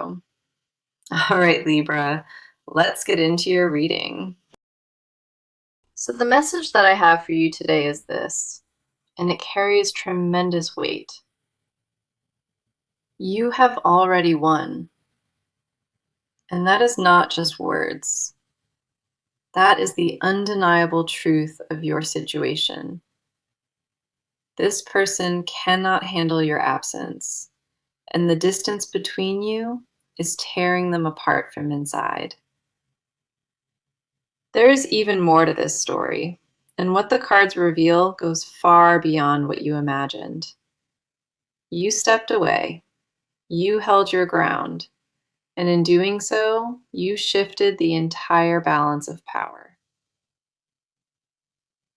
All right, Libra, let's get into your reading. So the message that I have for you today is this, and it carries tremendous weight. You have already won. And that is not just words. That is the undeniable truth of your situation. This person cannot handle your absence, and the distance between you is tearing them apart from inside. There is even more to this story, and what the cards reveal goes far beyond what you imagined. You stepped away, you held your ground, and in doing so, you shifted the entire balance of power.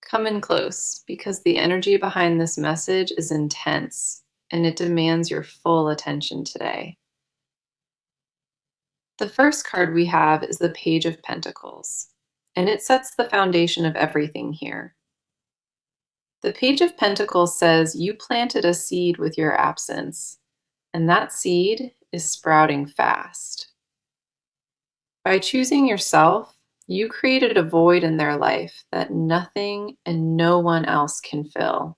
Come in close, because the energy behind this message is intense, and it demands your full attention today. The first card we have is the Page of Pentacles, and it sets the foundation of everything here. The Page of Pentacles says you planted a seed with your absence, and that seed is sprouting fast. By choosing yourself, you created a void in their life that nothing and no one else can fill.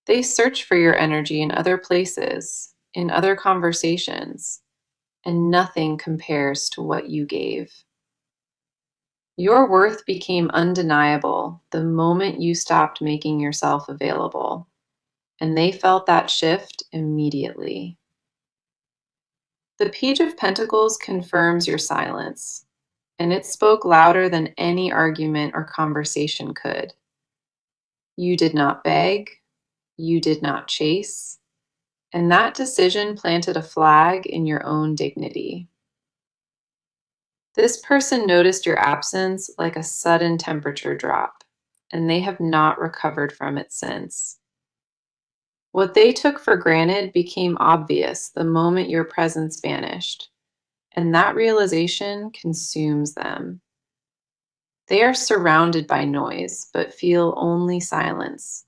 They search for your energy in other places, in other conversations, and nothing compares to what you gave. Your worth became undeniable the moment you stopped making yourself available, and they felt that shift immediately. The Page of Pentacles confirms your silence, and it spoke louder than any argument or conversation could. You did not beg, you did not chase, and that decision planted a flag in your own dignity. This person noticed your absence like a sudden temperature drop, and they have not recovered from it since. What they took for granted became obvious the moment your presence vanished, and that realization consumes them. They are surrounded by noise, but feel only silence,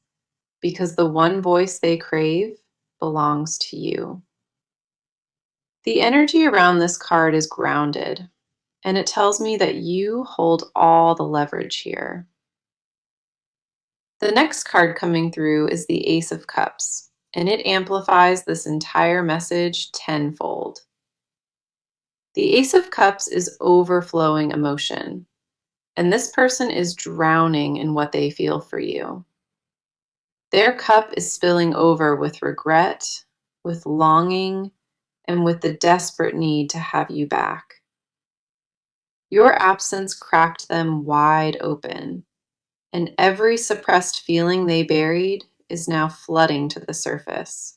because the one voice they crave belongs to you. The energy around this card is grounded, and it tells me that you hold all the leverage here. The next card coming through is the Ace of Cups, and it amplifies this entire message tenfold. The Ace of Cups is overflowing emotion, and this person is drowning in what they feel for you. Their cup is spilling over with regret, with longing, and with the desperate need to have you back. Your absence cracked them wide open, and every suppressed feeling they buried is now flooding to the surface.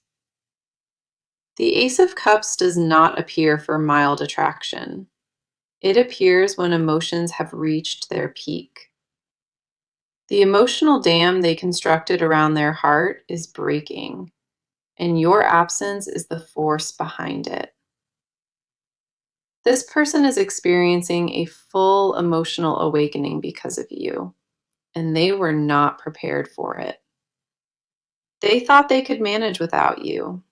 The Ace of Cups does not appear for mild attraction. It appears when emotions have reached their peak. The emotional dam they constructed around their heart is breaking, and your absence is the force behind it. This person is experiencing a full emotional awakening because of you, and they were not prepared for it. They thought they could manage without you.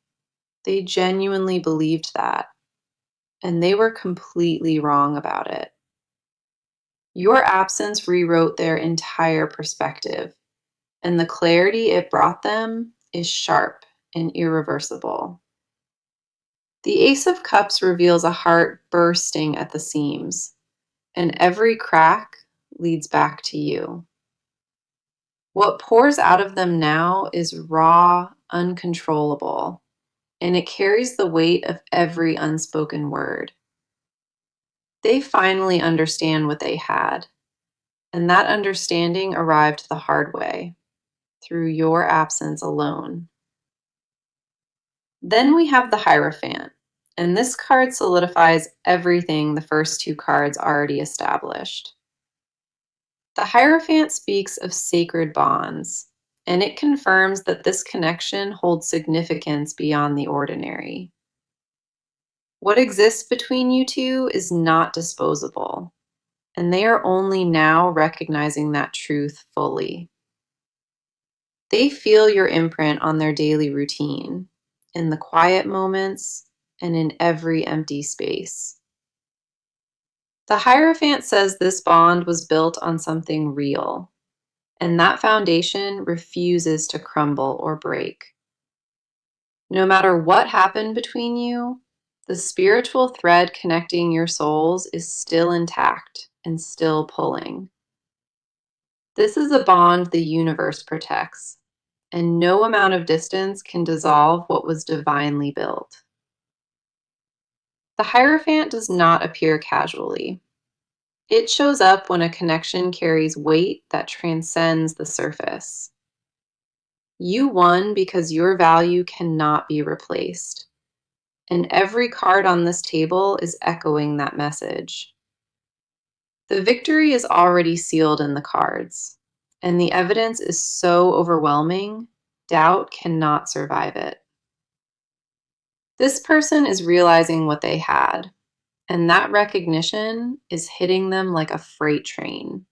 They genuinely believed that, and they were completely wrong about it. Your absence rewrote their entire perspective, and the clarity it brought them is sharp and irreversible. The Ace of Cups reveals a heart bursting at the seams, and every crack leads back to you. What pours out of them now is raw, uncontrollable, and it carries the weight of every unspoken word. They finally understand what they had, and that understanding arrived the hard way, through your absence alone. Then we have the Hierophant, and this card solidifies everything the first two cards already established. The Hierophant speaks of sacred bonds, and it confirms that this connection holds significance beyond the ordinary. What exists between you two is not disposable, and they are only now recognizing that truth fully. They feel your imprint on their daily routine, in the quiet moments, and in every empty space. The Hierophant says this bond was built on something real, and that foundation refuses to crumble or break. No matter what happened between you, the spiritual thread connecting your souls is still intact and still pulling. This is a bond the universe protects, and no amount of distance can dissolve what was divinely built. The Hierophant does not appear casually. It shows up when a connection carries weight that transcends the surface. You won because your value cannot be replaced. And every card on this table is echoing that message. The victory is already sealed in the cards, and the evidence is so overwhelming, doubt cannot survive it. This person is realizing what they had, and that recognition is hitting them like a freight train.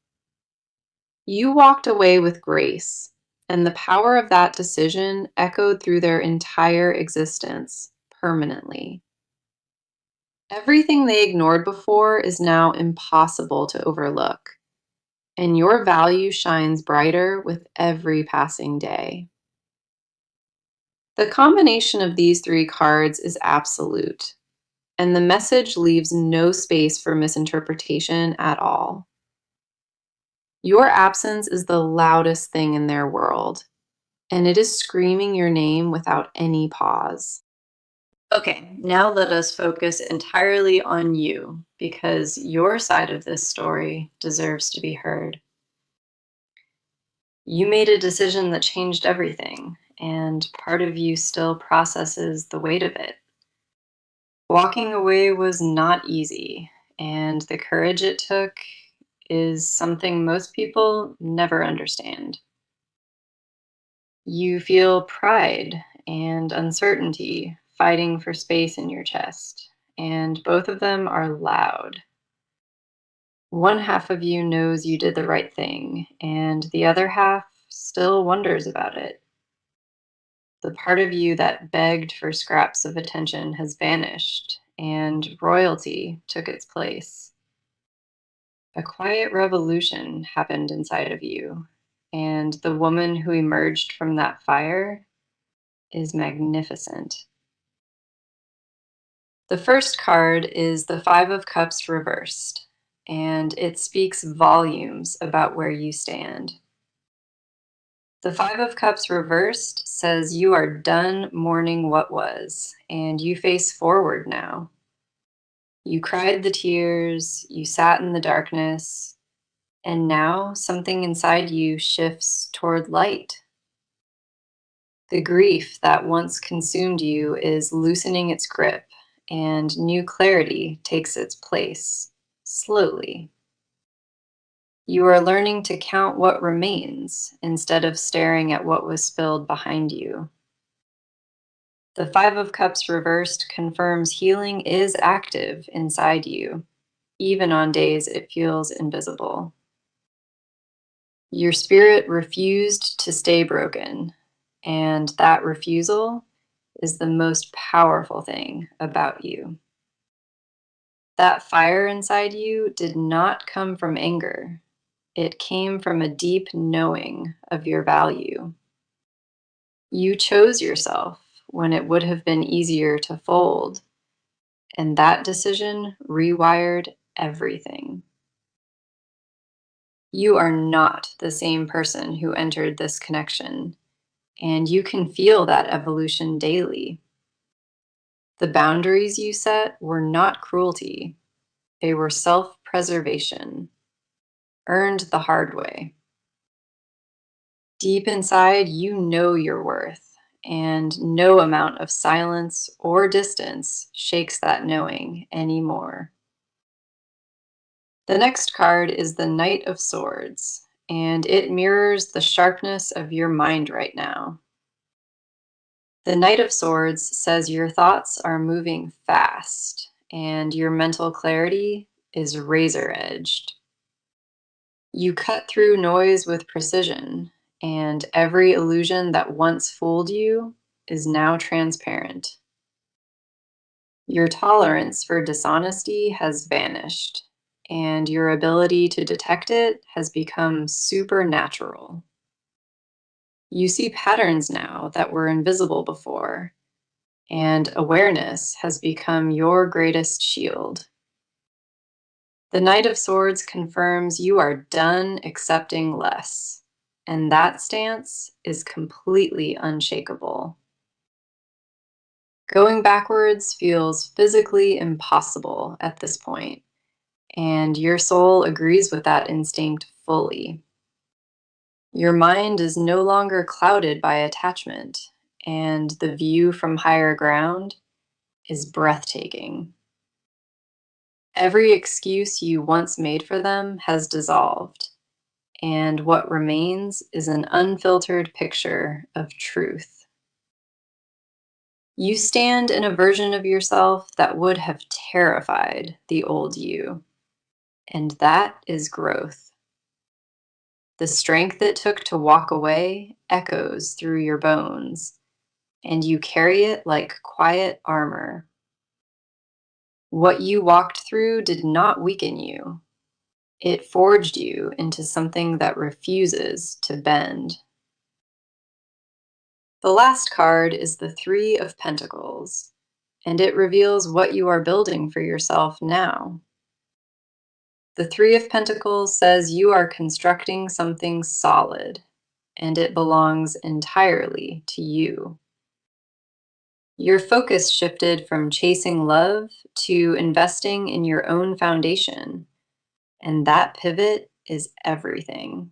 You walked away with grace, and the power of that decision echoed through their entire existence permanently. Everything they ignored before is now impossible to overlook, and your value shines brighter with every passing day. The combination of these three cards is absolute, and the message leaves no space for misinterpretation at all. Your absence is the loudest thing in their world, and it is screaming your name without any pause. Okay, now let us focus entirely on you, because your side of this story deserves to be heard. You made a decision that changed everything, and part of you still processes the weight of it. Walking away was not easy, and the courage it took is something most people never understand. You feel pride and uncertainty fighting for space in your chest, and both of them are loud. One half of you knows you did the right thing, and the other half still wonders about it. The part of you that begged for scraps of attention has vanished, and royalty took its place. A quiet revolution happened inside of you, and the woman who emerged from that fire is magnificent. The first card is the Five of Cups reversed, and it speaks volumes about where you stand. The Five of Cups reversed says you are done mourning what was, and you face forward now. You cried the tears, you sat in the darkness, and now something inside you shifts toward light. The grief that once consumed you is loosening its grip, and new clarity takes its place, slowly. You are learning to count what remains instead of staring at what was spilled behind you. The Five of Cups reversed confirms healing is active inside you, even on days it feels invisible. Your spirit refused to stay broken, and that refusal is the most powerful thing about you. That fire inside you did not come from anger. It came from a deep knowing of your value. You chose yourself when it would have been easier to fold, and that decision rewired everything. You are not the same person who entered this connection, and you can feel that evolution daily. The boundaries you set were not cruelty, they were self-preservation, earned the hard way. Deep inside, you know your worth, and no amount of silence or distance shakes that knowing anymore. The next card is the Knight of Swords, and it mirrors the sharpness of your mind right now. The Knight of Swords says your thoughts are moving fast, and your mental clarity is razor-edged. You cut through noise with precision, and every illusion that once fooled you is now transparent. Your tolerance for dishonesty has vanished, and your ability to detect it has become supernatural. You see patterns now that were invisible before, and awareness has become your greatest shield. The Knight of Swords confirms you are done accepting less, and that stance is completely unshakable. Going backwards feels physically impossible at this point, and your soul agrees with that instinct fully. Your mind is no longer clouded by attachment, and the view from higher ground is breathtaking. Every excuse you once made for them has dissolved, and what remains is an unfiltered picture of truth. You stand in a version of yourself that would have terrified the old you, and that is growth. The strength it took to walk away echoes through your bones, and you carry it like quiet armor. What you walked through did not weaken you. It forged you into something that refuses to bend. The last card is the Three of Pentacles, and it reveals what you are building for yourself now. The Three of Pentacles says you are constructing something solid, and it belongs entirely to you. Your focus shifted from chasing love to investing in your own foundation, and that pivot is everything.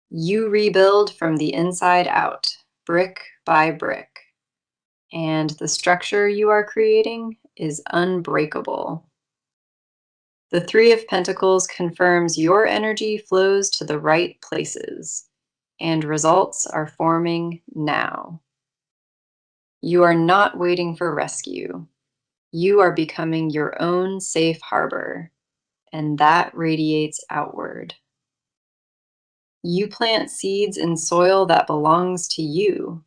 You rebuild from the inside out, brick by brick, and the structure you are creating is unbreakable. The Three of Pentacles confirms your energy flows to the right places, and results are forming now. You are not waiting for rescue. You are becoming your own safe harbor, and that radiates outward. You plant seeds in soil that belongs to you,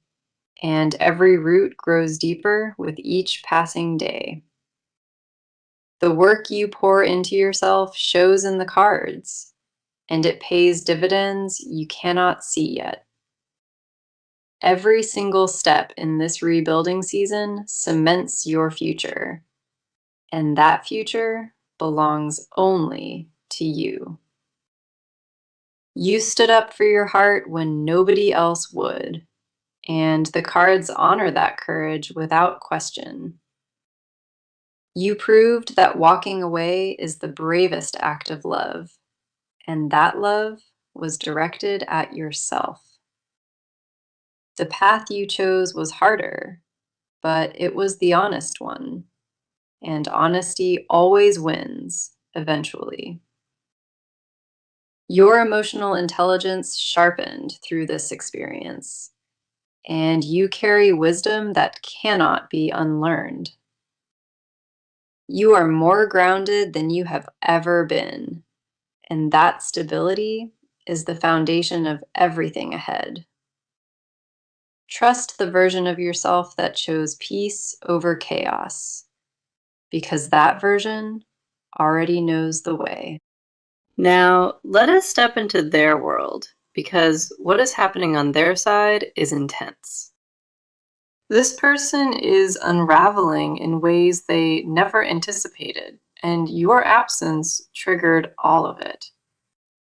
and every root grows deeper with each passing day. The work you pour into yourself shows in the cards, and it pays dividends you cannot see yet. Every single step in this rebuilding season cements your future, and that future belongs only to you. You stood up for your heart when nobody else would, and the cards honor that courage without question. You proved that walking away is the bravest act of love, and that love was directed at yourself. The path you chose was harder, but it was the honest one, and honesty always wins eventually. Your emotional intelligence sharpened through this experience, and you carry wisdom that cannot be unlearned. You are more grounded than you have ever been, and that stability is the foundation of everything ahead. Trust the version of yourself that chose peace over chaos, because that version already knows the way. Now, let us step into their world, because what is happening on their side is intense. This person is unraveling in ways they never anticipated, and your absence triggered all of it.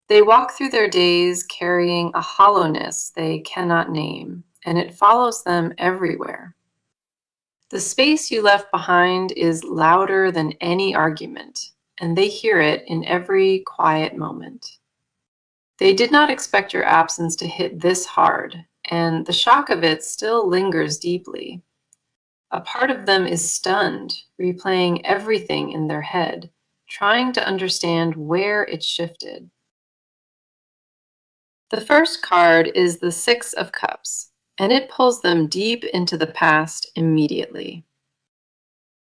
They walk through their days carrying a hollowness they cannot name, and it follows them everywhere. The space you left behind is louder than any argument, and they hear it in every quiet moment. They did not expect your absence to hit this hard, and the shock of it still lingers deeply. A part of them is stunned, replaying everything in their head, trying to understand where it shifted. The first card is the Six of Cups, and it pulls them deep into the past immediately.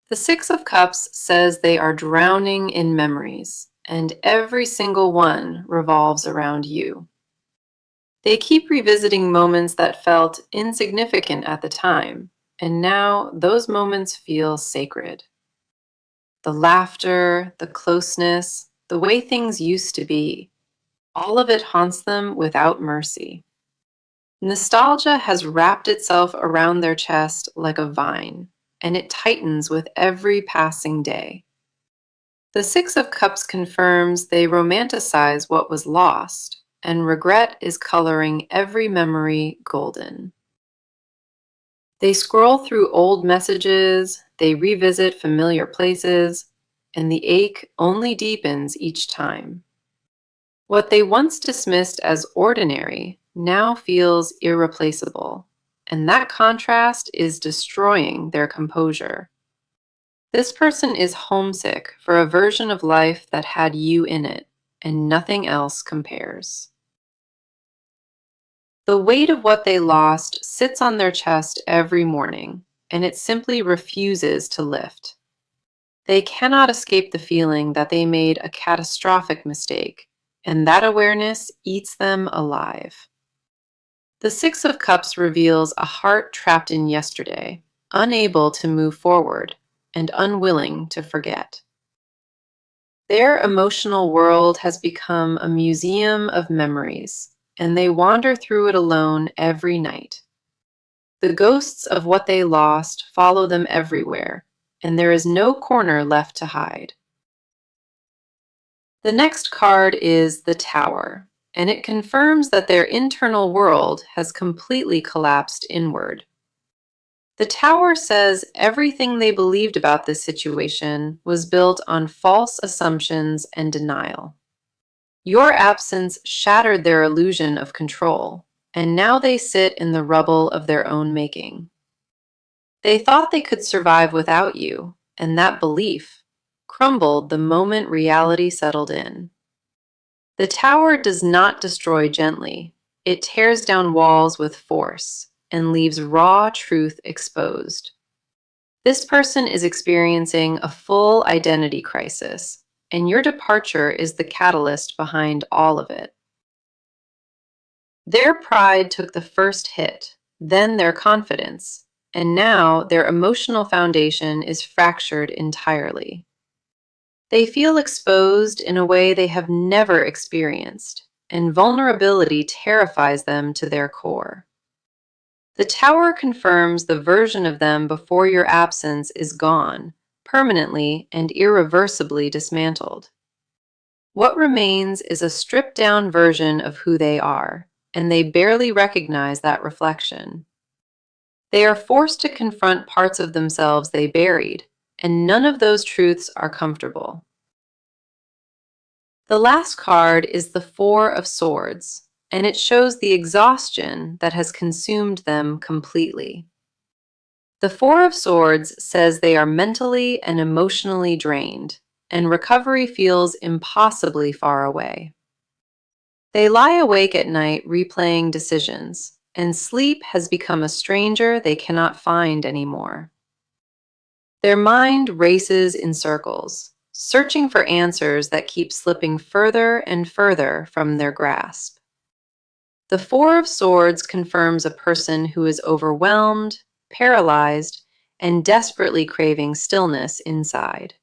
The Six of Cups says they are drowning in memories, and every single one revolves around you. They keep revisiting moments that felt insignificant at the time, And now those moments feel sacred. The laughter, the closeness, the way things used to be, all of it haunts them without mercy. Nostalgia has wrapped itself around their chest like a vine, and it tightens with every passing day. The Six of Cups confirms they romanticize what was lost, and regret is coloring every memory golden. They scroll through old messages, they revisit familiar places, and the ache only deepens each time. What they once dismissed as ordinary now feels irreplaceable, and that contrast is destroying their composure. This person is homesick for a version of life that had you in it, and nothing else compares. The weight of what they lost sits on their chest every morning, and it simply refuses to lift. They cannot escape the feeling that they made a catastrophic mistake, and that awareness eats them alive. The Six of Cups reveals a heart trapped in yesterday, unable to move forward, and unwilling to forget. Their emotional world has become a museum of memories, and they wander through it alone every night. The ghosts of what they lost follow them everywhere, and there is no corner left to hide. The next card is the Tower, and it confirms that their internal world has completely collapsed inward. The Tower says everything they believed about this situation was built on false assumptions and denial. Your absence shattered their illusion of control, and now they sit in the rubble of their own making. They thought they could survive without you, and that belief crumbled the moment reality settled in. The Tower does not destroy gently. It tears down walls with force and leaves raw truth exposed. This person is experiencing a full identity crisis, and your departure is the catalyst behind all of it. Their pride took the first hit, then their confidence, and now their emotional foundation is fractured entirely. They feel exposed in a way they have never experienced, and vulnerability terrifies them to their core. The Tower confirms the version of them before your absence is gone, permanently and irreversibly dismantled. What remains is a stripped down version of who they are, and they barely recognize that reflection. They are forced to confront parts of themselves they buried, and none of those truths are comfortable. The last card is the Four of Swords, and it shows the exhaustion that has consumed them completely. The Four of Swords says they are mentally and emotionally drained, and recovery feels impossibly far away. They lie awake at night replaying decisions, and sleep has become a stranger they cannot find anymore. Their mind races in circles, searching for answers that keep slipping further and further from their grasp. The Four of Swords confirms a person who is overwhelmed, paralyzed, and desperately craving stillness inside.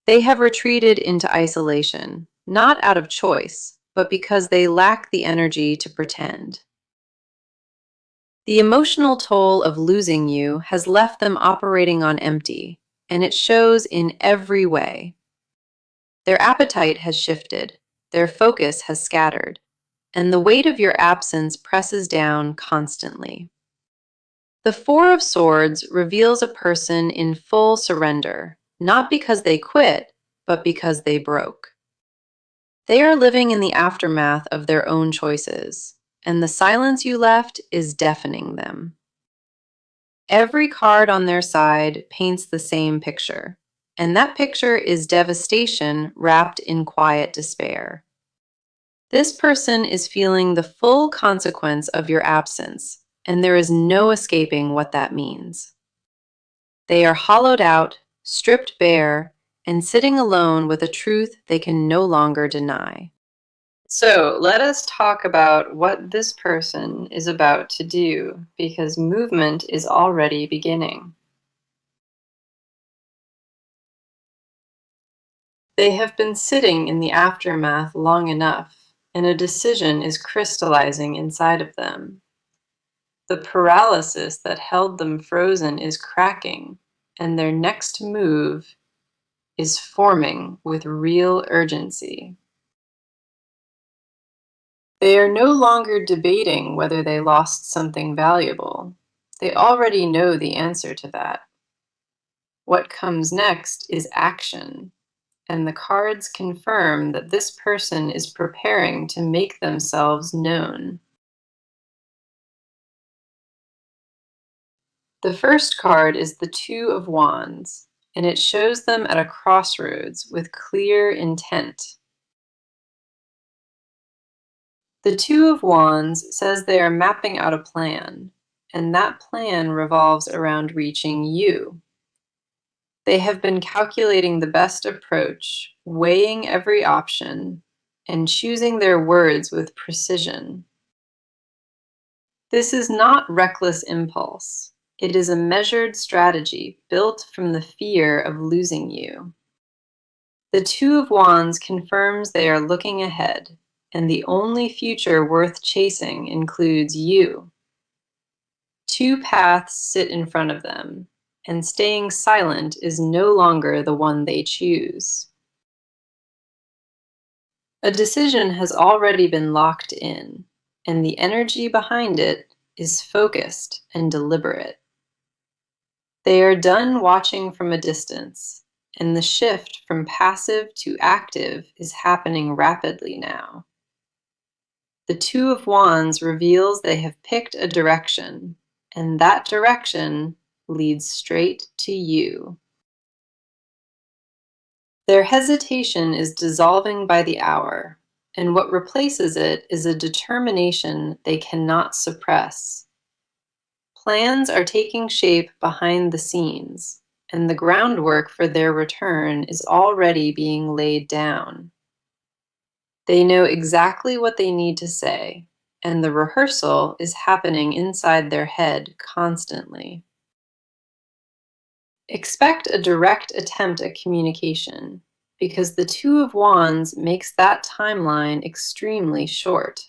They have retreated into isolation, not out of choice, but because they lack the energy to pretend. The emotional toll of losing you has left them operating on empty, and it shows in every way. Their appetite has shifted, their focus has scattered, and the weight of your absence presses down constantly. The Four of Swords reveals a person in full surrender, not because they quit, but because they broke. They are living in the aftermath of their own choices, and the silence you left is deafening them. Every card on their side paints the same picture, and that picture is devastation wrapped in quiet despair. This person is feeling the full consequence of your absence, and there is no escaping what that means. They are hollowed out, stripped bare, and sitting alone with a truth they can no longer deny. So let us talk about what this person is about to do, because movement is already beginning. They have been sitting in the aftermath long enough, and a decision is crystallizing inside of them. The paralysis that held them frozen is cracking, and their next move is forming with real urgency. They are no longer debating whether they lost something valuable. They already know the answer to that. What comes next is action, and the cards confirm that this person is preparing to make themselves known. The first card is the Two of Wands, and it shows them at a crossroads with clear intent. The Two of Wands says they are mapping out a plan, and that plan revolves around reaching you. They have been calculating the best approach, weighing every option, and choosing their words with precision. This is not reckless impulse. It is a measured strategy built from the fear of losing you. The Two of Wands confirms they are looking ahead, and the only future worth chasing includes you. Two paths sit in front of them, and staying silent is no longer the one they choose. A decision has already been locked in, and the energy behind it is focused and deliberate. They are done watching from a distance, and the shift from passive to active is happening rapidly now. The Two of Wands reveals they have picked a direction, and that direction leads straight to you. Their hesitation is dissolving by the hour, and what replaces it is a determination they cannot suppress. Plans are taking shape behind the scenes, and the groundwork for their return is already being laid down. They know exactly what they need to say, and the rehearsal is happening inside their head constantly. Expect a direct attempt at communication, because the Two of Wands makes that timeline extremely short.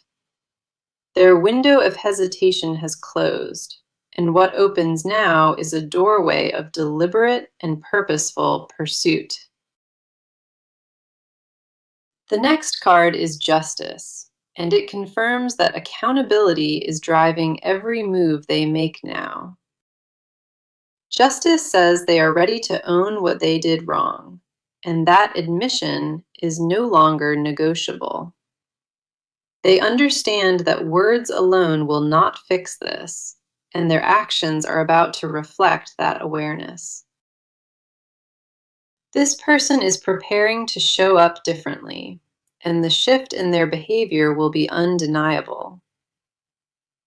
Their window of hesitation has closed, and what opens now is a doorway of deliberate and purposeful pursuit. The next card is Justice, and it confirms that accountability is driving every move they make now. Justice says they are ready to own what they did wrong, and that admission is no longer negotiable. They understand that words alone will not fix this, and their actions are about to reflect that awareness. This person is preparing to show up differently, and the shift in their behavior will be undeniable.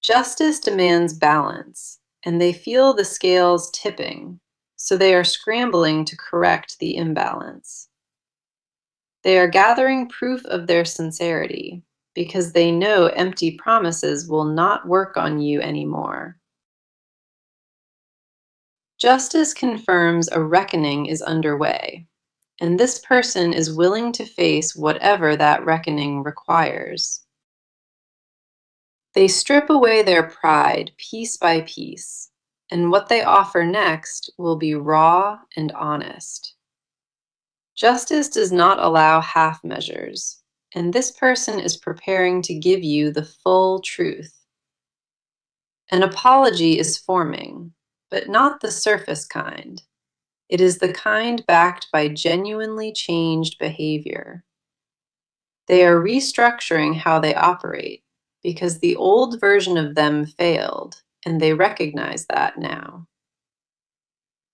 Justice demands balance, and they feel the scales tipping, so they are scrambling to correct the imbalance. They are gathering proof of their sincerity, because they know empty promises will not work on you anymore. Justice confirms a reckoning is underway, and this person is willing to face whatever that reckoning requires. They strip away their pride piece by piece, and what they offer next will be raw and honest. Justice does not allow half measures, and this person is preparing to give you the full truth. An apology is forming, but not the surface kind. It is the kind backed by genuinely changed behavior. They are restructuring how they operate, because the old version of them failed, and they recognize that now.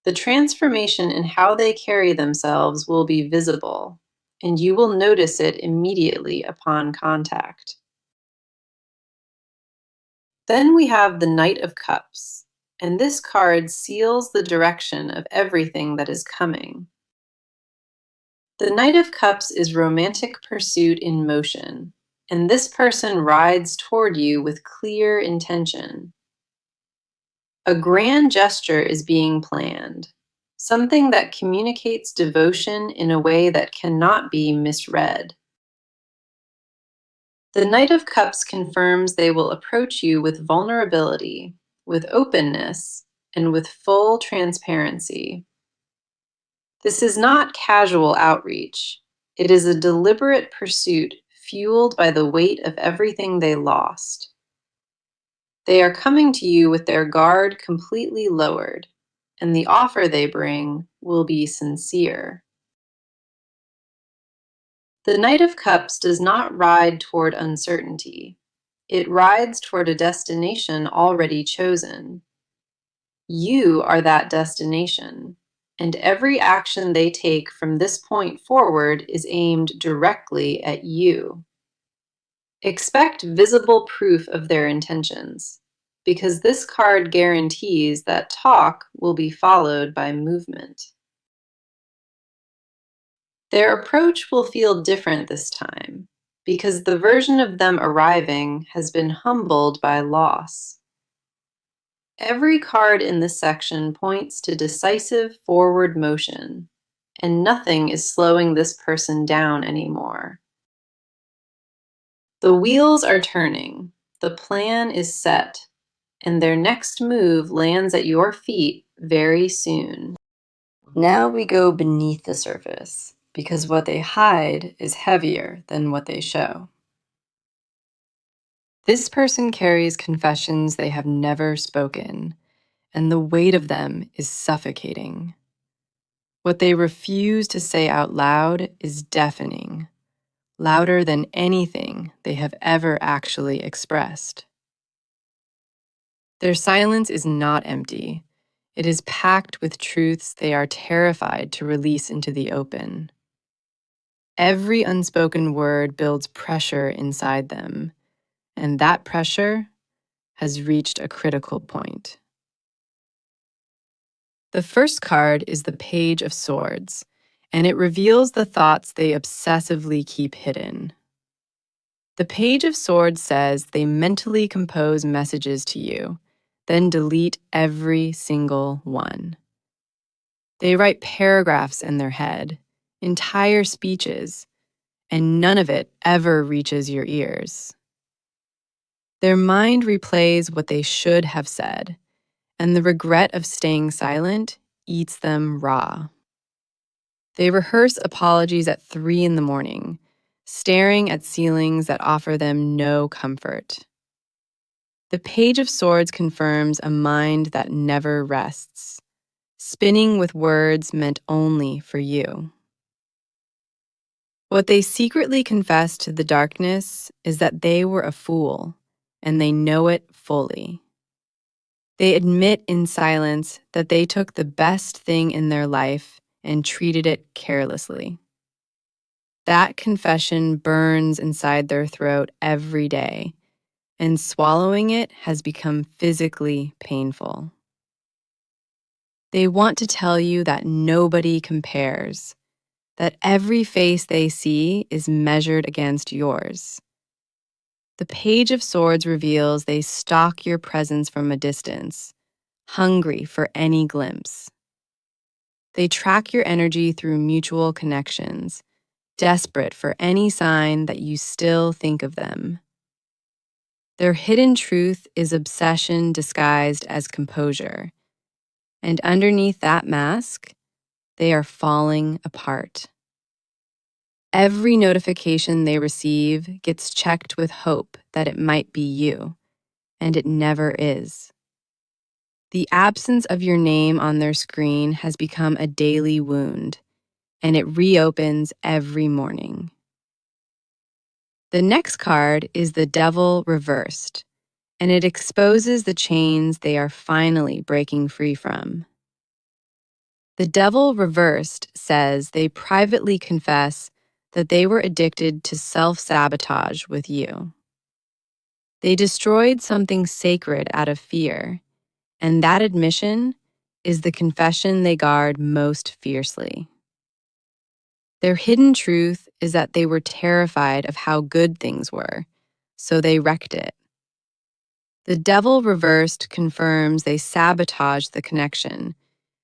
The transformation in how they carry themselves will be visible, and you will notice it immediately upon contact. Then we have the Knight of Cups, and this card seals the direction of everything that is coming. The Knight of Cups is romantic pursuit in motion, and this person rides toward you with clear intention. A grand gesture is being planned, something that communicates devotion in a way that cannot be misread. The Knight of Cups confirms they will approach you with vulnerability, with openness, and with full transparency. This is not casual outreach. It is a deliberate pursuit fueled by the weight of everything they lost. They are coming to you with their guard completely lowered, and the offer they bring will be sincere. The Knight of Cups does not ride toward uncertainty. It rides toward a destination already chosen. You are that destination, and every action they take from this point forward is aimed directly at you. Expect visible proof of their intentions, because this card guarantees that talk will be followed by movement. Their approach will feel different this time, because the version of them arriving has been humbled by loss. Every card in this section points to decisive forward motion, and nothing is slowing this person down anymore. The wheels are turning, the plan is set, and their next move lands at your feet very soon. Now we go beneath the surface, because what they hide is heavier than what they show. This person carries confessions they have never spoken, and the weight of them is suffocating. What they refuse to say out loud is deafening, louder than anything they have ever actually expressed. Their silence is not empty. It is packed with truths they are terrified to release into the open. Every unspoken word builds pressure inside them, and that pressure has reached a critical point. The first card is the Page of Swords, and it reveals the thoughts they obsessively keep hidden. The Page of Swords says they mentally compose messages to you, then delete every single one. They write paragraphs in their head, entire speeches, and none of it ever reaches your ears. Their mind replays what they should have said, and the regret of staying silent eats them raw. They rehearse apologies at 3 in the morning, staring at ceilings that offer them no comfort. The Page of Swords confirms a mind that never rests, spinning with words meant only for you. What they secretly confess to the darkness is that they were a fool, and they know it fully. They admit in silence that they took the best thing in their life and treated it carelessly. That confession burns inside their throat every day, and swallowing it has become physically painful. They want to tell you that nobody compares, that every face they see is measured against yours. The Page of Swords reveals they stalk your presence from a distance, hungry for any glimpse. They track your energy through mutual connections, desperate for any sign that you still think of them. Their hidden truth is obsession disguised as composure, and underneath that mask, they are falling apart. Every notification they receive gets checked with hope that it might be you, and it never is. The absence of your name on their screen has become a daily wound, and it reopens every morning. The next card is the Devil reversed, and it exposes the chains they are finally breaking free from. The Devil reversed says they privately confess that they were addicted to self-sabotage with you. They destroyed something sacred out of fear, and that admission is the confession they guard most fiercely. Their hidden truth is that they were terrified of how good things were, so they wrecked it. The devil reversed confirms they sabotaged the connection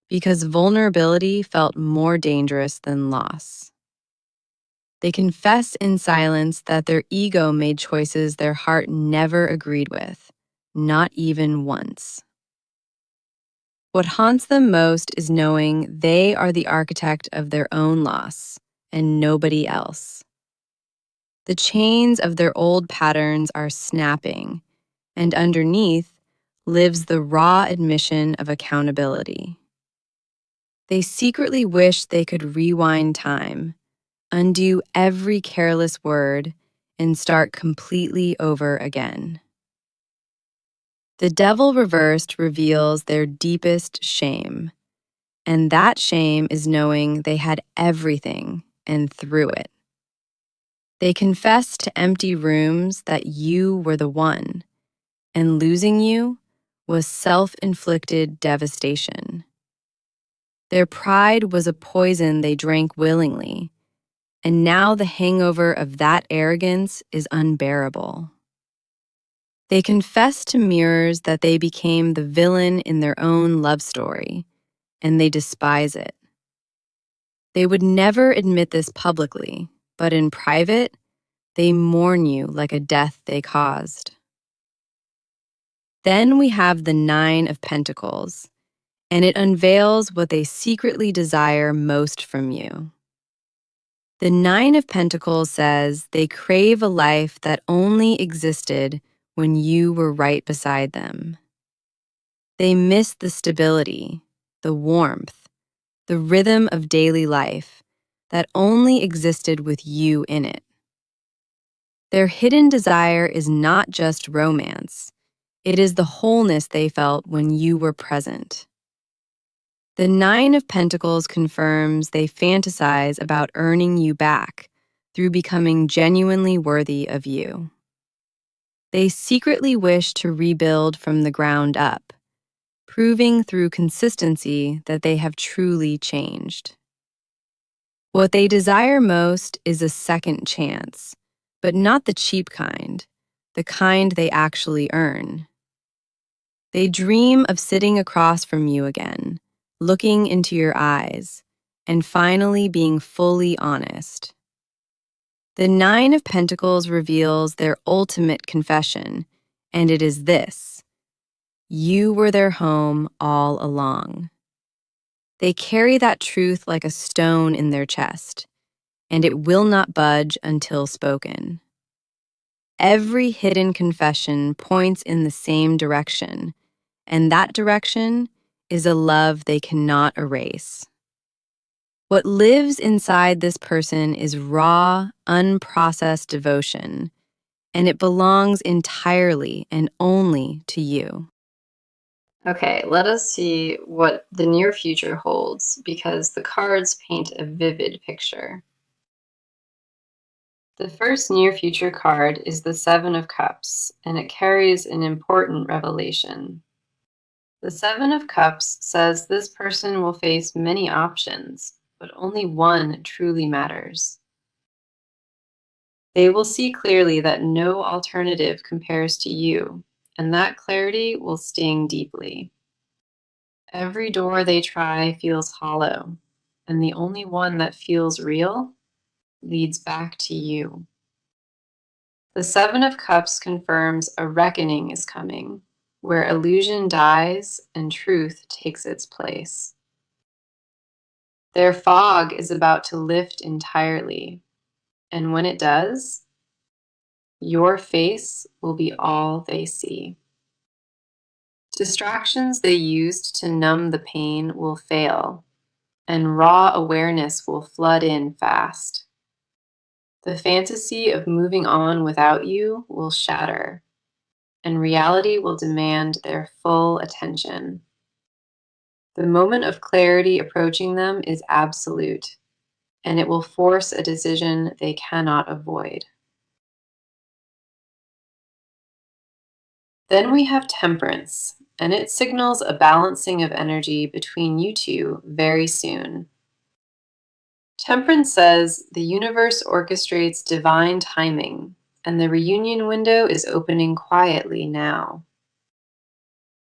because vulnerability felt more dangerous than loss. They confess in silence that their ego made choices their heart never agreed with, not even once. What haunts them most is knowing they are the architect of their own loss and nobody else. The chains of their old patterns are snapping, and underneath lives the raw admission of accountability. They secretly wish they could rewind time, undo every careless word, and start completely over again. The devil reversed reveals their deepest shame, and that shame is knowing they had everything and threw it. They confess to empty rooms that you were the one, and losing you was self-inflicted devastation. Their pride was a poison they drank willingly, and now the hangover of that arrogance is unbearable. They confess to mirrors that they became the villain in their own love story, and they despise it. They would never admit this publicly, but in private, they mourn you like a death they caused. Then we have the Nine of Pentacles, and it unveils what they secretly desire most from you. The Nine of Pentacles says they crave a life that only existed when you were right beside them. They miss the stability, the warmth, the rhythm of daily life that only existed with you in it. Their hidden desire is not just romance, it is the wholeness they felt when you were present. The Nine of Pentacles confirms they fantasize about earning you back through becoming genuinely worthy of you. They secretly wish to rebuild from the ground up, proving through consistency that they have truly changed. What they desire most is a second chance, but not the cheap kind, the kind they actually earn. They dream of sitting across from you again, looking into your eyes, and finally being fully honest. The Nine of Pentacles reveals their ultimate confession, and it is this: you were their home all along. They carry that truth like a stone in their chest, and it will not budge until spoken. Every hidden confession points in the same direction, and that direction is a love they cannot erase. What lives inside this person is raw, unprocessed devotion, and it belongs entirely and only to you. Okay, let us see what the near future holds because the cards paint a vivid picture. The first near future card is the Seven of Cups, and it carries an important revelation. The Seven of Cups says this person will face many options, but only one truly matters. They will see clearly that no alternative compares to you, and that clarity will sting deeply. Every door they try feels hollow, and the only one that feels real leads back to you. The Seven of Cups confirms a reckoning is coming, where illusion dies and truth takes its place. Their fog is about to lift entirely, and when it does, your face will be all they see. Distractions they used to numb the pain will fail, and raw awareness will flood in fast. The fantasy of moving on without you will shatter, and reality will demand their full attention. The moment of clarity approaching them is absolute, and it will force a decision they cannot avoid. Then we have Temperance, and it signals a balancing of energy between you two very soon. Temperance says the universe orchestrates divine timing, and the reunion window is opening quietly now.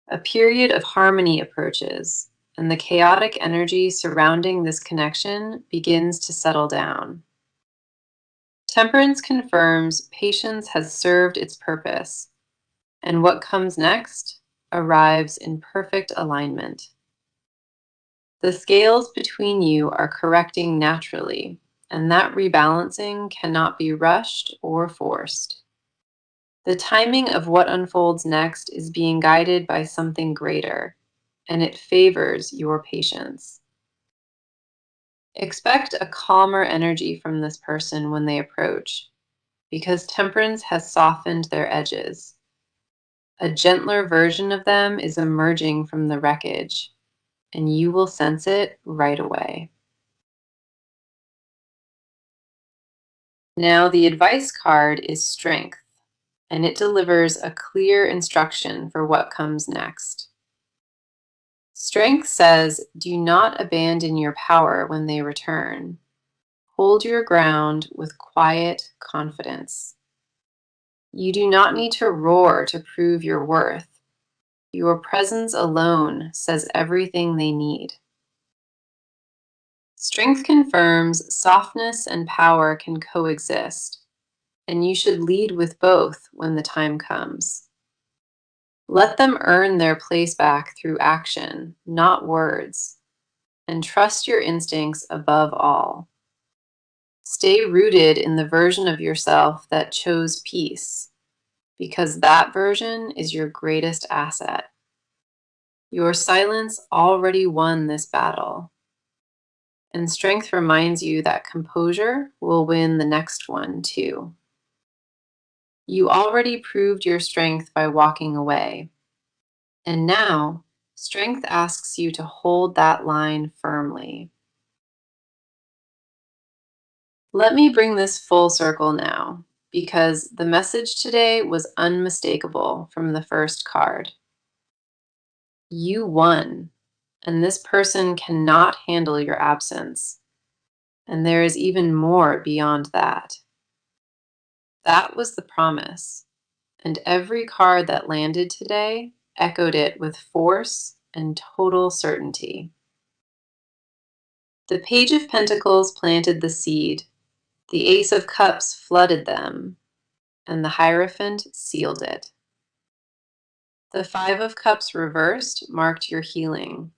A period of harmony approaches, and the chaotic energy surrounding this connection begins to settle down. Temperance confirms patience has served its purpose, and what comes next arrives in perfect alignment. The scales between you are correcting naturally, and that rebalancing cannot be rushed or forced. The timing of what unfolds next is being guided by something greater, and it favors your patience. Expect a calmer energy from this person when they approach, because temperance has softened their edges. A gentler version of them is emerging from the wreckage, and you will sense it right away. Now, the advice card is strength, and it delivers a clear instruction for what comes next. Strength says, do not abandon your power when they return. Hold your ground with quiet confidence. You do not need to roar to prove your worth. Your presence alone says everything they need. Strength confirms softness and power can coexist, and you should lead with both when the time comes. Let them earn their place back through action, not words, and trust your instincts above all. Stay rooted in the version of yourself that chose peace, because that version is your greatest asset. Your silence already won this battle, and strength reminds you that composure will win the next one too. You already proved your strength by walking away, and now strength asks you to hold that line firmly. Let me bring this full circle now, because the message today was unmistakable from the first card. You won, and this person cannot handle your absence. And there is even more beyond that. That was the promise, and every card that landed today echoed it with force and total certainty. The Page of Pentacles planted the seed, the Ace of Cups flooded them, and the Hierophant sealed it. The Five of Cups reversed marked your healing.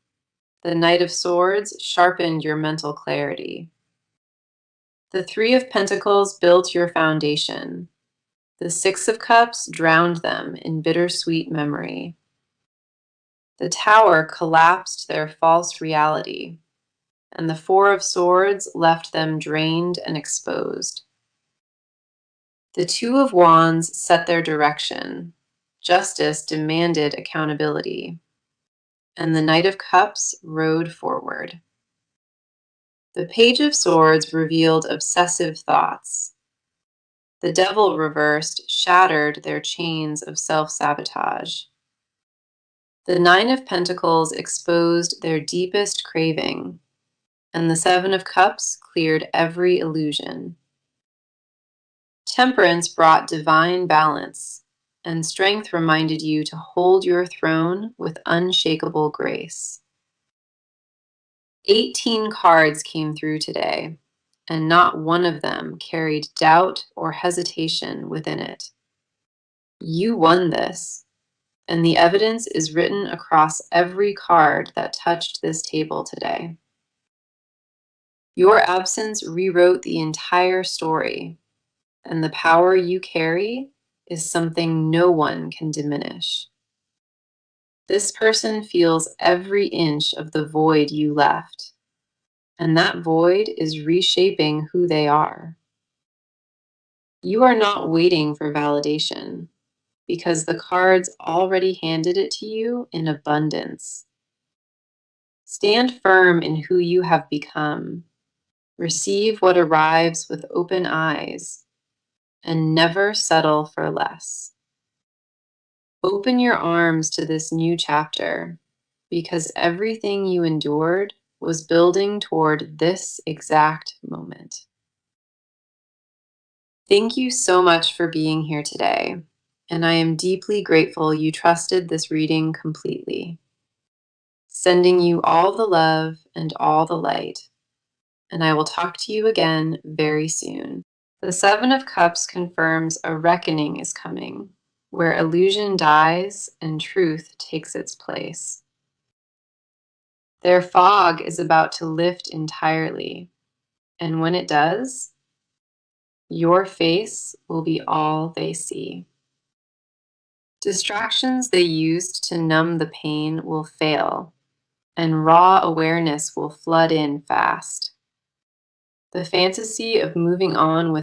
The Knight of Swords sharpened your mental clarity. The Three of Pentacles built your foundation. The Six of Cups drowned them in bittersweet memory. The Tower collapsed their false reality, and the Four of Swords left them drained and exposed. The Two of Wands set their direction. Justice demanded accountability, and the Knight of Cups rode forward. The Page of Swords revealed obsessive thoughts. The Devil reversed shattered their chains of self-sabotage. The Nine of Pentacles exposed their deepest craving, and the Seven of Cups cleared every illusion. Temperance brought divine balance, and strength reminded you to hold your throne with unshakable grace. 18 cards came through today, and not one of them carried doubt or hesitation within it. You won this, and the evidence is written across every card that touched this table today. Your absence rewrote the entire story, and the power you carry is something no one can diminish. This person feels every inch of the void you left, and that void is reshaping who they are. You are not waiting for validation, because the cards already handed it to you in abundance. Stand firm in who you have become. Receive what arrives with open eyes, and never settle for less. Open your arms to this new chapter, because everything you endured was building toward this exact moment. Thank you so much for being here today, and I am deeply grateful you trusted this reading completely. Sending you all the love and all the light, and I will talk to you again very soon. The Seven of Cups confirms a reckoning is coming, where illusion dies and truth takes its place. Their fog is about to lift entirely, and when it does, your face will be all they see. Distractions they used to numb the pain will fail, and raw awareness will flood in fast. The fantasy of moving on with